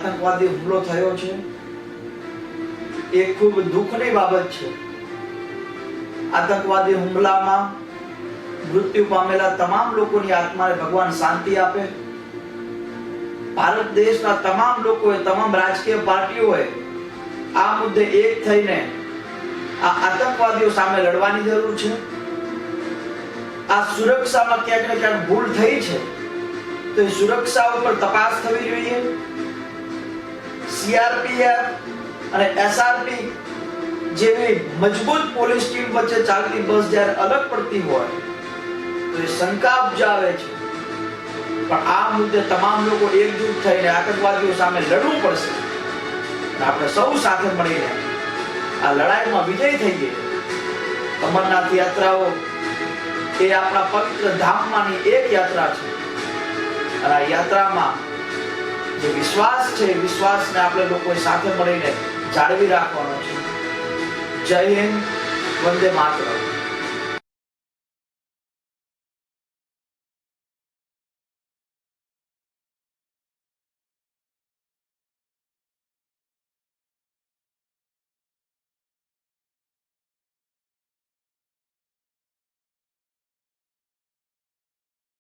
આતંકવાદી હુમલો થયો છે એ ખૂબ દુઃખની બાબત છે। આતંકવાદી હુમલામાં મૃત્યુ પામેલા તમામ લોકોની આત્માને ભગવાન શાંતિ આપે। ભારત દેશના તમામ લોકોએ, તમામ રાજકીય પાર્ટીઓએ આ મુદ્દે એક થઈને આ આતંકવાદીઓ સામે લડવાની જરૂર છે। આ સુરક્ષામાં ક્યાંક ને ક્યાંક ભૂલ થઈ છે તો એ સુરક્ષા ઉપર તપાસ થવી જોઈએ। સીઆરપીએફ અને એસઆરપી જેવી મજબૂત પોલીસ ટીમ વચ્ચે ચાલતી બસ જ્યારે અલગ પડતી હોય તો એ શંકા ઉપજાવે છે, પણ આ મુદ્દે તમામ લોકો એકજૂટ થઈને આતંકવાદીઓ સામે લડવું પડશે અને આપણે સૌ સાથે મળીને આ લડાઈમાં વિજય થઈએ। અમરનાથ યાત્રાઓ એ આપણા પવિત્ર ધામમાંની એક યાત્રા છે અને આ યાત્રામાં જે વિશ્વાસ છે એ વિશ્વાસને આપણે લોકોએ સાથે મળીને જાળવી રાખવાનો છે। જય હિન્દ, વંદે માતરમ।